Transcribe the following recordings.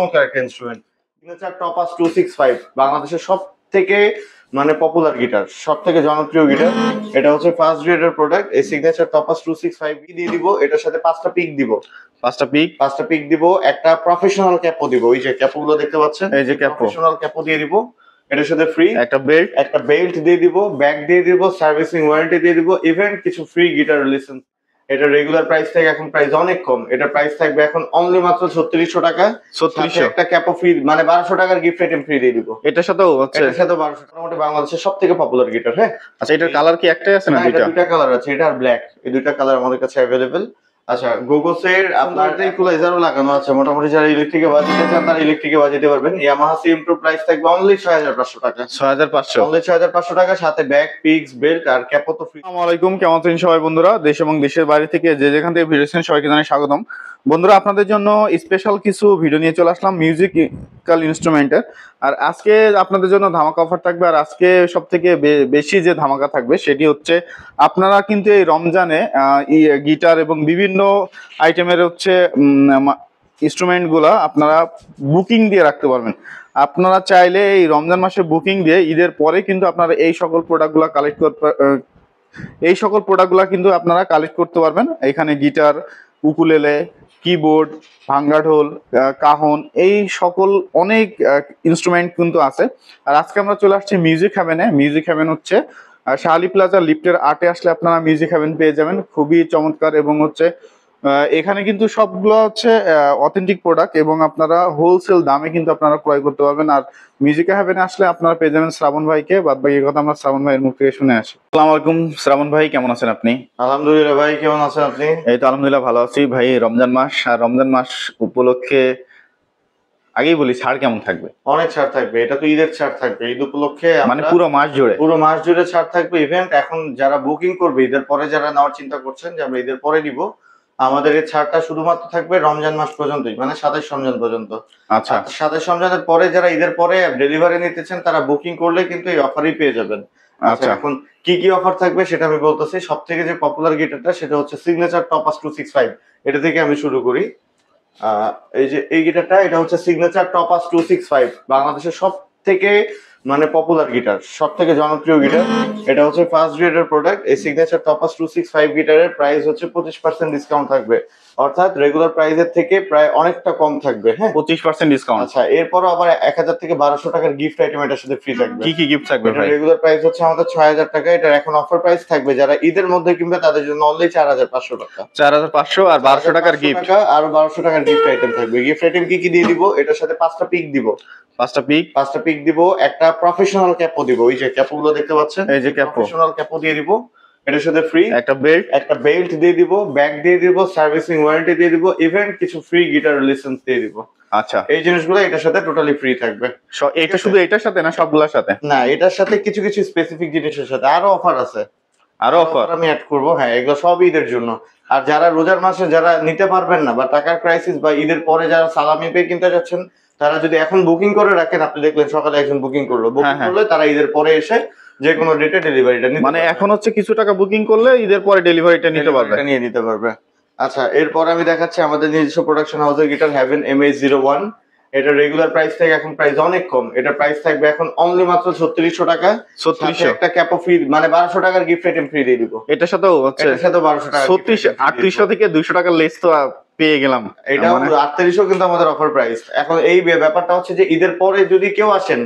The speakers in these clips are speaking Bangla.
চমৎকার একটা ইনস্ট্রুমেন্ট। সিগনেচার টপাস 265 বাংলাদেশের সব থেকে মানে পপুলার গিটার, সব থেকে জনপ্রিয় গিটার। এটা হচ্ছে ফার্স্ট গ্রেডের প্রোডাক্ট। এই সিগনেচার টপাস 265 দিয়ে দিব, এটার সাথে 5টা পিক দিব। 5টা পিক দিব, একটা প্রফেশনাল ক্যাপও দিব। ওই যে ক্যাপগুলো দেখতে পাচ্ছেন, এই যে ক্যাপ, প্রফেশনাল ক্যাপও দিয়ে দিব। এটার সাথে ফ্রি একটা বেল্ট দিয়ে দিব, ব্যাগ দিয়ে দিব, সার্ভিসিং ওয়ারেন্টি দিয়ে দিব, ইভেন কিছু ফ্রি গিটার লাইসেন্স। এটা রেগুলার প্রাইস থেকে এখন প্রাইস অনেক কম। এটা প্রাইস থাকবে এখন অনলি মাত্র 3600 টাকা। 3600, একটা ক্যাপও ফ্রি, মানে 1200 টাকার গিফট আইটেম ফ্রি দিয়ে দিব। এটার সাথেও 1200 টাকার মধ্যে বাংলাদেশের সব থেকে পপুলার গিটার। হ্যাঁ, আচ্ছা, এটার কালার কি একটাই আছে না দুইটা? দুইটা কালার আছে, এটা আর ব্ল্যাক। এই দুইটা কালার আমাদের কাছে অ্যাভেলেবেল। আচ্ছা, গোগোসের আপনার ইকুয়ালাইজারও লাগানো আছে। মোটামুটি যারা ইলেকট্রিকে বাজাতে চান তারা ইলেকট্রিকে বাজাতে পারবেন। ইয়ামাহা সিএম প্রো প্রাইস থাকবে অনলি 6500 টাকা। 6500, অনলি 6500 টাকা, সাথে ব্যাগ, পিক্স, বেল্ট আর ক্যাপও তো ফ্রি। আসসালামু আলাইকুম, কেমন আছেন সবাই বন্ধুরা? দেশ এবং দেশের বাইরে থেকে যে যেখান থেকে ভিডিও দেখছেন সবাইকে জানাই স্বাগতম। বন্ধুরা, আপনাদের জন্য স্পেশাল কিছু ভিডিও নিয়ে চলে আসলাম মিউজিক্যাল ইনস্ট্রুমেন্টের। আর আজকে আপনাদের জন্য ধামাকা অফার থাকবে। আর আজকে সব থেকে বেশি যে ধামাকা থাকবে সেটি হচ্ছে, আপনারা কিন্তু এই রমজানে গিটার এবং বিভিন্ন আইটেমের হচ্ছে ইনস্ট্রুমেন্টগুলো আপনারা বুকিং দিয়ে রাখতে পারবেন। আপনারা চাইলে এই রমজান মাসে বুকিং দিয়ে ঈদের পরে কিন্তু আপনারা এই সকল প্রোডাক্টগুলো কিন্তু আপনারা কালেক্ট করতে পারবেন। এখানে গিটার, উকুলেলে, কিবোর্ড, ভাঙ্গা ঢোল, কাহন, এই সকল অনেক ইনস্ট্রুমেন্ট কিন্তু আছে। আর আজকে আমরা চলে আসছি মিউজিক হ্যাভেনে। মিউজিক হ্যাভেন হচ্ছে শাহালি প্লাজা লিফটের 8-এ আসলে আপনারা মিউজিক হ্যাভেন পেয়ে যাবেন। খুবই চমৎকার এবং হচ্ছে এখানে কিন্তু সবগুলো হচ্ছে অথেন্টিক প্রোডাক্ট এবং আপনারা হোলসেল দামে কিন্তু আপনারা ক্রয় করতে পারবেন। আর মিউজিক হ্যাভেনে আসলে আপনারা পেয়ে যাবেন শ্রাবণ ভাইকে। বাদ বাকি কথা আমরা শ্রাবণ ভাইয়ের মুখ থেকে শুনে আসি। আসসালামু আলাইকুম শ্রাবণ ভাই, কেমন আছেন আপনি? আলহামদুলিল্লাহ ভাই, কেমন আছেন আপনি? এই তো আলহামদুলিল্লাহ ভালো আছি ভাই। রমজান মাস, আর রমজান মাস উপলক্ষে আগেই বলি ছাড় কেমন থাকবে? অনেক ছাড় থাকবে। এটা তো ঈদের ছাড় থাকবে। ঈদ উপলক্ষে মানে পুরো মাস জুড়ে ছাড় থাকবে। ইভেন্ট এখন যারা বুকিং করবে ঈদের পরে, যারা নেওয়ার চিন্তা করছেন যে আমরা ঈদের পরে দিব, আমাদের এই ছাড়টা শুধুমাত্র থাকবে রমজান মাস পর্যন্তই, মানে 27 রমজান পর্যন্ত। আচ্ছা, 27 রমজানের পরে যারা ঈদের পরে ডেলিভারি নিতে চান তারা বুকিং করলে কিন্তু এই অফারই পেয়ে যাবেন। আচ্ছা, এখন কি কি অফার থাকবে সেটা আমি বলতেছি। সব থেকে যে পপুলার গিটারটা সেটা হচ্ছে সিগনেচার টপাস 265। এটা থেকে আমি শুরু করি। এই যে এই গিটারটা, এটা হচ্ছে সিগনেচার টপাস 265 বাংলাদেশের সব থেকে মানে পপুলার গিটার, সব থেকে জনপ্রিয় গিটার। এটা হচ্ছে ফার্স্ট গ্রেডের প্রোডাক্ট। এই সিগনেচার টপাস 265 গিটারের প্রাইস হচ্ছে 25% ডিসকাউন্ট থাকবে, অর্থাৎ রেগুলার প্রাইসের থেকে প্রায় অনেকটা কম থাকবে। হ্যাঁ, 25% ডিসকাউন্ট। আচ্ছা, এরপরও আবার 1000 থেকে 1200 টাকার গিফট আইটেম এটার সাথে ফ্রি থাকবে। কি কি গিফট থাকবে ভাই? রেগুলার প্রাইস হচ্ছে আমাদের 6000 টাকা। এটা এখন অফার প্রাইস থাকবে যারা ঈদের মধ্যে কিনবে তাদের জন্য অনলি 4500 টাকা। 4500 আর 1200 টাকার গিফট, আর 1200 টাকার গিফট আইটেম থাকবে। গিফট আইটেম কি কি দিয়ে দিব? এটার সাথে 5টা পিক দিব। 5টা পিক দিব, একটা প্রফেশনাল ক্যাপও দিব। ওই যে ক্যাপগুলো দেখতে পাচ্ছেন, এই যে ক্যাপ, প্রফেশনাল ক্যাপও দিয়ে দিব। এটার সাথে ফ্রি একটা বেল্ট দিয়ে দিব, ব্যাগ দিয়ে দিব, সার্ভিসিং ওয়ারেন্টি দিয়ে দিব, ইভেন কিছু ফ্রি গিটার লাইসেন্স দিয়ে দিব। আচ্ছা, এই জিনিসগুলো এটার সাথে টোটালি ফ্রি থাকবে। এটা শুধু এটার সাথে না, সবগুলোর সাথে না, এটার সাথে কিছু কিছু স্পেসিফিক জিনিসের সাথে আরো অফার আছে। আমি অ্যাড করবো। হ্যাঁ, এগুলো সব ঈদের জন্য। আর যারা রোজার মাসে যারা নিতে পারবেন না বা টাকার ক্রাইসিস বা ঈদের পরে যারা সালামি পেয়ে কিনতে যাচ্ছেন, তারা যদি এখন বুকিং করে রাখেন, আপনি দেখলেন সকালে একজন বুকিং করলো, তারা ঈদের পরে এসে যে কোনো ডেটে ডেলিভারিটা নিতে, মানে এখন হচ্ছে কিছু টাকা বুকিং করলে ঈদের পরে ডেলিভারিটা নিতে পারবে। আচ্ছা, এরপর আমি দেখাচ্ছি আমাদের নিজস্ব প্রোডাকশন হাউসের গিটার হ্যাভেন MH01। এটা রেগুলার প্রাইস থেকে এখন প্রাইস অনেক কম। এটা প্রাইস থাকবে এখন অনলি মাত্র 3600 টাকা। 3600, একটা ক্যাপও ফ্রি, মানে 1200 টাকার গিফট আইটেম ফ্রি দিয়ে দিব। এটার সাথেও হচ্ছে 1200 টাকা। 3800 থেকে 200 টাকা লেস তো পেয়ে গেলাম। এটা 3800 কিন্তু আমাদের অফার প্রাইস। এখন এই ব্যাপারটা হচ্ছে যে ঈদের পরে যদি কেউ আসেন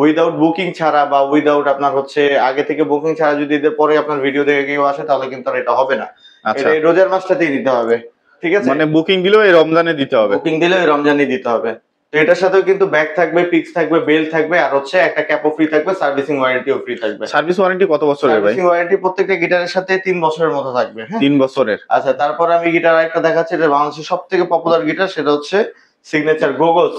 উইদাউট বুকিং ছাড়া বা উইদাউট আপনার হচ্ছে আগে থেকে বুকিং ছাড়া, যদি ঈদের পরে আপনার ভিডিও দেখে কেউ আসে, তাহলে কিন্তু আর এটা হবে না। আচ্ছা, এই রোজার মাসটাতেই দিতে হবে। ঠিক আছে, মানে বুকিং দিলেও এই রমজানে দিতে হবে। দিতে হবে। তো এটার সাথেও কিন্তু ব্যাগ থাকবে, পিক্স থাকবে, বেল্ট থাকবে, আর হচ্ছে একটা ক্যাপও ফ্রি থাকবে, সার্ভিসিং ওয়ারেন্টিও ফ্রি থাকবে। সার্ভিস ওয়ারেন্টি কত বছরের ভাই? সার্ভিসিং ওয়ারেন্টি প্রত্যেকটা গিটারের সাথে 3 বছরের মতো থাকবে। হ্যাঁ, 3 বছরের। আচ্ছা, তারপর আমি গিটার একটা দেখাচ্ছি। এটা বাংলাদেশের সবথেকে পপুলার গিটার, সেটা হচ্ছে সিগনেচার গোগোস।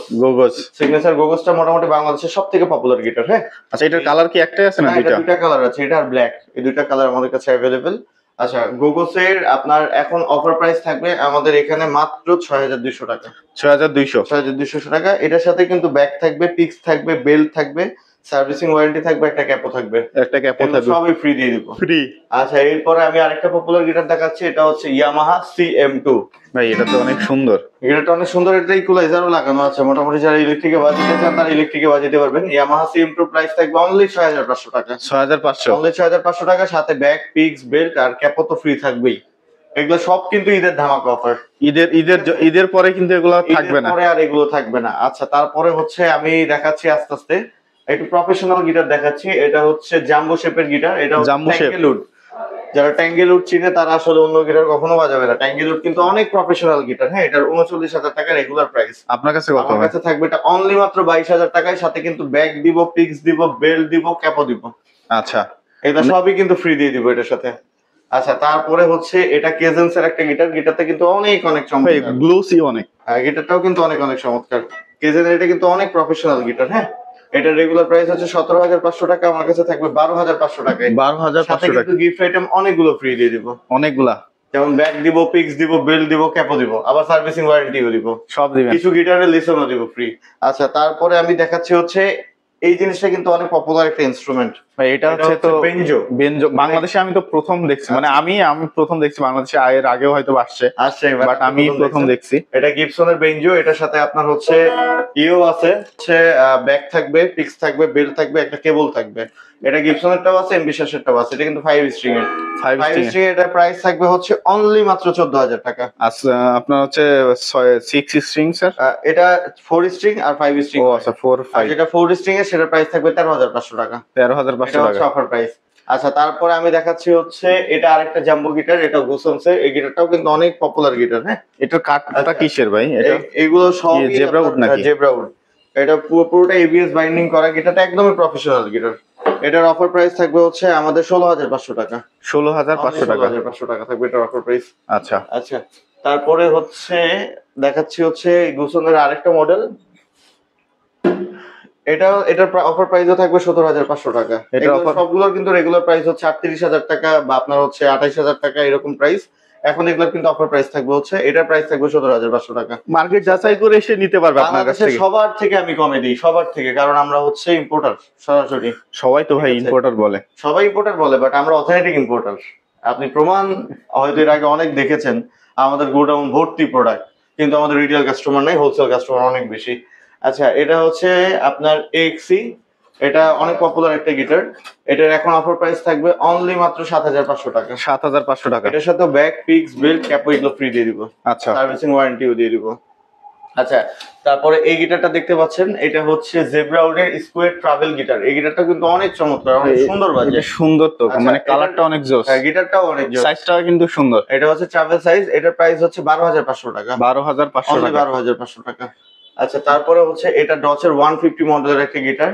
সিগনেচার গোগোসটা মোটামুটি বাংলাদেশের সবথেকে পপুলার গিটার। হ্যাঁ, আচ্ছা, এটার কালার কি একটাই আছে না দুইটা? দুইটা কালার আছে, এটা আর ব্ল্যাক। এই দুইটা কালার আমাদের কাছে অ্যাভেলেবেল। আচ্ছা, গোগোসের আপনার এখন অফার প্রাইস থাকবে আমাদের এখানে মাত্র 6200 টাকা। 6200 টাকা। এটার সাথে কিন্তু ব্যাগ থাকবে, পিক্স থাকবে, বেল্ট থাকবে, সার্ভিসিং ওয়ারেন্টি থাকবে, একটা ক্যাপও থাকবে। একটা ক্যাপও এগুলো থাকবে, সবই ফ্রি দিয়ে দিব। ফ্রি। আচ্ছা, এরপরে আমি আরেকটা পপুলার গিটার দেখাচ্ছি, এটা হচ্ছে ইয়ামাহা CM2। ভাই এটা তো অনেক সুন্দর। গিটারটা অনেক সুন্দর, এটা ইকুয়ালাইজারও লাগানো আছে। মোটামুটি যারা ইলেকট্রিকে বাজাতে চান তারা ইলেকট্রিকে বাজাতে পারবেন। ইয়ামাহা CM2 প্রাইস থাকবে অনলি 6500 টাকা। 6500, অনলি 6500 টাকা, সাথে ব্যাগ, পিক্স, বেল্ট আর ক্যাপও তো ফ্রি থাকবেই। এগুলো সব কিন্তু ঈদের ধামাকা অফার। ঈদের পরে কিন্তু এগুলো থাকবে না, পরে আর এগুলো থাকবে না। আচ্ছা, তারপরে হচ্ছে আমি দেখাচ্ছি আস্তে আস্তে একটু প্রফেশনাল গিটার দেখাচ্ছি। এটা হচ্ছে জাম্বো শেপের গিটার, এটা জাম্বো শেপ। ট্যাঙ্গেলউড। যারা ট্যাঙ্গেলউড চিনে তারা আসলে অন্য গিটার কখনো বাজাবে না। ট্যাঙ্গেলউড কিন্তু অনেক প্রফেশনাল গিটার। হ্যাঁ, এটার 39,000 টাকা রেগুলার প্রাইস। আপনার কাছে কত? আমার কাছে থাকবে এটা অনলি মাত্র 22,000 টাকায়, সাথে কিন্তু ব্যাগ দিব, পিক্স দিব, বেল্ট দিব, ক্যাপও দিব। আচ্ছা, এটা সবই কিন্তু ফ্রি দিয়ে দিব এটার সাথে। আচ্ছা, তারপরে হচ্ছে এটা কেজেন্সের একটা গিটার। গিটারটা কিন্তু অনেক চমৎকার, গ্লোসি অনেক। গিটারটাও কিন্তু অনেক চমৎকার। কেজেনের এটা কিন্তু অনেক প্রফেশনাল গিটার। হ্যাঁ, এটা রেগুলার প্রাইস হচ্ছে 17,500 টাকা, আমার কাছে থাকবে 12,500 টাকায়। 12,500 টাকা, কিন্তু গিফট আইটেম অনেকগুলো ফ্রি দিয়ে দিব। অনেকগুলা, যেমন ব্যাগ দিব, পিক্স দিব, বেল্ট দিব, ক্যাপও দিব, আবার সার্ভিসিং ওয়ারেন্টিও দিব, সব দিবেন। কিছু গিটারের লিসনও দিব ফ্রি। আচ্ছা, তারপরে আমি দেখাচ্ছি হচ্ছে এই জিনিসটা কিন্তু অনেক পপুলার একটা ইনস্ট্রুমেন্ট। ভাই এটা হচ্ছে তো বেঞ্জো। বাংলাদেশে আমি তো প্রথম দেখছি, মানে আমি প্রথম দেখছি বাংলাদেশে। এর আগেও হয়তো আসছে, বাট আমি প্রথম দেখছি। এটা গিবসনের বেঞ্জো। এটার সাথে আপনার হচ্ছে ইও আছে, হচ্ছে ব্যাগ থাকবে, পিক্স থাকবে, বেল্ট থাকবে, একটা কেবল থাকবে। এটা গিবসনেরটাও আছে, এমবিশাসেরটাও আছে। এটা কিন্তু 5 স্ট্রিং এর। 5 স্ট্রিং এর এটা প্রাইস থাকবে হচ্ছে অনলি মাত্র 14,000 টাকা। আচ্ছা, আপনার হচ্ছে 6 স্ট্রিং স্যার? এটা 4 স্ট্রিং আর 5 স্ট্রিং। ও আচ্ছা, 4 5। যেটা 4 স্ট্রিং এর সেটা প্রাইস থাকবে 13,500 টাকা। 13,500 টাকা অফার প্রাইস। আচ্ছা, তারপরে আমি দেখাচ্ছি হচ্ছে এটা আরেকটা জাম্বো গিটার, এটা গোসনসে। এই গিটারটাও কিন্তু অনেক পপুলার গিটার। হ্যাঁ, এটার কাঠটা কিসের ভাই? এটা এগুলো সব জেব্রাউড নাকি? জেব্রাউড। এটা পুরোটা এবিএস বাইন্ডিং করা। গিটারটা একদমই প্রফেশনাল গিটার। এটার অফার প্রাইস থাকবে হচ্ছে আমাদের 16,500 টাকা। 16,500 টাকা, 16,500 টাকা থাকবে এটার অফার প্রাইস। আচ্ছা আচ্ছা, তারপরে হচ্ছে দেখাচ্ছি হচ্ছে গুসনের আরেকটা মডেল। এটার অফার প্রাইসও থাকবে 17,500 টাকা। সবগুলোর কিন্তু রেগুলার প্রাইস হচ্ছে 38,000 টাকা বা আপনার হচ্ছে 28,000 টাকা এরকম প্রাইস। এখন এগুলোর কিন্তু অফার প্রাইস থাকবে হচ্ছে, এটার প্রাইস থাকবে 17,500 টাকা। মার্কেট যাচাই করে এসে নিতে পারবে আপনার কাছ থেকে। সবার থেকে আমি কমে দিই, সবার থেকে, কারণ আমরা হচ্ছে ইম্পোর্টার সরাসরি। সবাই তো ভাই ইম্পোর্টার বলে, সবাই ইম্পোর্টার বলে, বাট আমরা অথেন্টিক ইম্পোর্টার। আপনি প্রমাণ হয়তো এর আগে অনেক দেখেছেন, আমাদের গোডাউন ভর্তি প্রোডাক্ট, কিন্তু আমাদের রিটেল কাস্টমার নাই, হোলসেল কাস্টমার অনেক বেশি। আচ্ছা, এটা হচ্ছে আপনার এক্সি। এটা অনেক পপুলার একটা গিটার। এটার এখন অফার প্রাইস থাকবে অনলি মাত্র 7,500 টাকা। 7,500 টাকা। এটার সাথে ব্যাগ, পিক্স, বেল্ট, ক্যাপও এগুলো ফ্রি দিয়ে দিব। আচ্ছা, সার্ভিসিং ওয়ারেন্টিও দিয়ে দিব। আচ্ছা, তারপরে এই গিটারটা দেখতে পাচ্ছেন, এটা হচ্ছে জেব্রাউডের স্কোয়ার ট্রাভেল গিটার। এই গিটারটা কিন্তু অনেক চমৎকার, অনেক সুন্দর বাজে। সুন্দর তো, মানে কালারটা অনেক জোস। হ্যাঁ, গিটারটাও অনেক জোস, সাইজটাও কিন্তু সুন্দর। এটা হচ্ছে ট্রাভেল সাইজ। এটার প্রাইস হচ্ছে 12,500 টাকা। 12,500 টাকা, 12,500 টাকা। আচ্ছা, তারপরে হচ্ছে এটা ডচের 150 মডেলের একটা গিটার।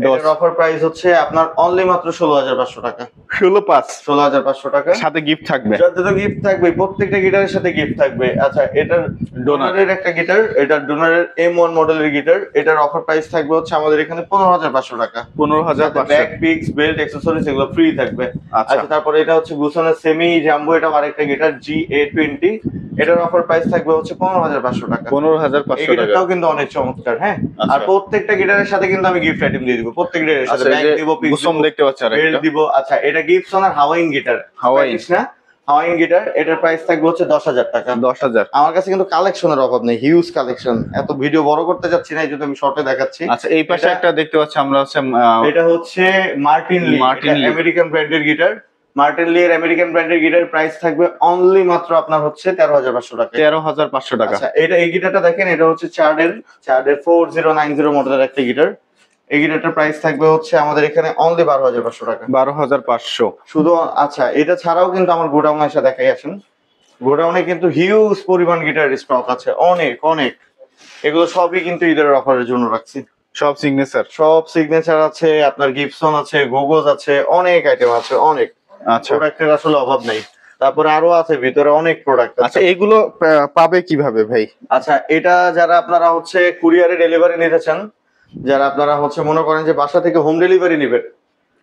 এটার অফার প্রাইস হচ্ছে আপনার অনলি মাত্র 16,500 টাকা। 16,500 টাকা, সাথে গিফট থাকবে। যত গিফট থাকবে, প্রত্যেকটা গিটারের সাথে গিফট থাকবে। আচ্ছা, এটার ডোনারের একটা গিটার, এটা ডোনারের M1 মডেলের গিটার। এটার অফার প্রাইস থাকবে হচ্ছে আমাদের এখানে 15,500 টাকা। 15,500। ব্যাগ, পিক্স, বেল্ট, অ্যাকসেসরিজ এগুলো ফ্রি থাকবে। আচ্ছা, তারপরে এটা হচ্ছে গুসনের সেমি জাম্বো। এটা আরেকটা গিটার GA20। এটার অফার প্রাইস থাকবে হচ্ছে 15,500 টাকা। 15,500 টাকা। গিটারটাও কিন্তু অনেক চমৎকার। হ্যাঁ, আর প্রত্যেকটা গিটারের সাথে কিন্তু আমি গিফট আইটেম দিয়ে দিব। প্রত্যেক গিটারের সাথে ব্যাগ দিব, পিক্স দিব, দেখতে পাচ্ছেন বেল্ট দিব। আচ্ছা, এটা গিবসনের হাওয়াইন গিটার। Hawaiian guitar. এটার প্রাইস থাকবে হচ্ছে 10,000 টাকা। 10,000। আমার কাছে কিন্তু কালেকশনের অভাব নেই, হিউজ কালেকশন। এত ভিডিও বড় করতে যাচ্ছি না, এই জন্য আমি শর্টে দেখাচ্ছি। আচ্ছা, এই পাশে একটা দেখতে পাচ্ছি আমরা, হচ্ছে এটা হচ্ছে মার্টিন লি, আমেরিকান ব্র্যান্ডের গিটার। মার্টিন লি এর আমেরিকান ব্র্যান্ডের গিটার প্রাইস থাকবে অনলি মাত্র আপনার হচ্ছে 13,500 টাকা। 13,500 টাকা। আচ্ছা, এই গিটারটা দেখেন, এটা হচ্ছে চার্ডের 4090 মডেলের একটা গিটার। এই গিটারটার প্রাইস থাকবে হচ্ছে আমাদের এখানে অনলি 12,500 টাকা। 12,500 শুধু। আচ্ছা, এটা ছাড়াও কিন্তু আমার গোডাউনে এসে দেখাই আসেন। গোডাউনে কিন্তু হিউজ পরিমাণ গিটার স্টক আছে, অনেক। এগুলো সবই কিন্তু ঈদের অফারের জন্য রাখছি। সব সিগনেচার আছে, আপনার গিবসন আছে, গোগোজ আছে, অনেক আইটেম আছে, অনেক। আচ্ছা, প্রোডাক্টের আসলে অভাব নাই। তারপরে আরো আছে ভিতরে অনেক প্রোডাক্ট। আচ্ছা, এগুলো পাবে কিভাবে ভাই? আচ্ছা, এটা যারা আপনারা হচ্ছে কুরিয়ারে ডেলিভারি নিতে চান, যারা আপনারা হচ্ছে মনে করেন যে বাসা থেকে হোম ডেলিভারি নেবেন,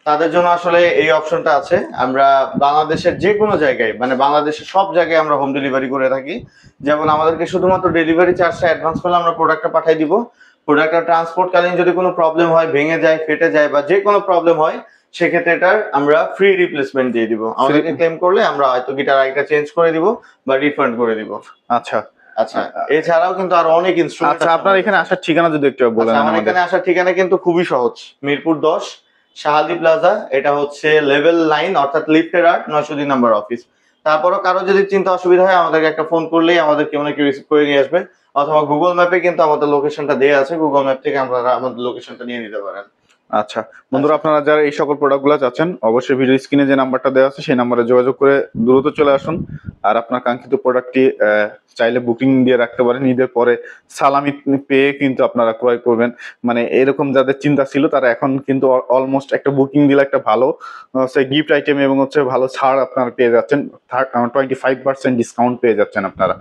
তাদের জন্য আসলে এই অপশনটা আছে। আমরা বাংলাদেশের যে কোনো জায়গায়, মানে বাংলাদেশের সব জায়গায় আমরা হোম ডেলিভারি করে থাকি। যেমন আমাদেরকে শুধুমাত্র ডেলিভারি চার্জটা অ্যাডভান্স করলে আমরা প্রোডাক্টটা পাঠিয়ে দিব। প্রোডাক্টটা ট্রান্সপোর্ট কালীন যদি কোনো প্রবলেম হয়, ভেঙে যায়, ফেটে যায় বা যে কোনো প্রবলেম হয়, সেক্ষেত্রে এটার আমরা ফ্রি রিপ্লেসমেন্ট দিয়ে দিব। আমাদেরকে ক্লেম করলে আমরা হয়তো গিটার আরেকটা চেঞ্জ করে দিব বা রিফান্ড করে দিব। আচ্ছা আচ্ছা, এছাড়াও কিন্তু আরো অনেক ইনস্ট্রুমেন্ট আচ্ছা, আপনার এখানে আসার ঠিকানা যদি একটু বলেন আমার আমাদের। এখানে আসার ঠিকানা কিন্তু খুবই সহজ, মিরপুর 10 শাহালি প্লাজা, এটা হচ্ছে লেভেল 9 অর্থাৎ লিফটের 8 902 নাম্বার অফিস। তারপরও কারো যদি চিন্তা অসুবিধা হয় আমাদেরকে একটা ফোন করলেই আমাদের কেউ না কেউ রিসিভ করে নিয়ে আসবে, অথবা গুগল ম্যাপে কিন্তু আমাদের লোকেশনটা দেওয়া আছে, গুগল ম্যাপ থেকে আপনারা আমাদের লোকেশনটা নিয়ে নিতে পারেন। আচ্ছা বন্ধুরা, আপনারা যারা এই সকল প্রোডাক্টগুলো চাচ্ছেন অবশ্যই ভিডিও স্ক্রিনে যে নাম্বারটা দেওয়া আছে সেই নাম্বারে যোগাযোগ করে দ্রুত চলে আসুন। আর আপনার কাঙ্ক্ষিত প্রোডাক্টটি চাইলে বুকিং দিয়ে রাখতে পারেন, ঈদের পরে সালামি পেয়ে কিন্তু আপনারা ক্রয় করবেন। মানে এরকম যাদের চিন্তা ছিল তারা এখন কিন্তু অলমোস্ট একটা বুকিং দিলে একটা ভালো গিফট আইটেম এবং হচ্ছে ভালো ছাড় আপনারা পেয়ে যাচ্ছেন, 25% ডিসকাউন্ট পেয়ে যাচ্ছেন আপনারা।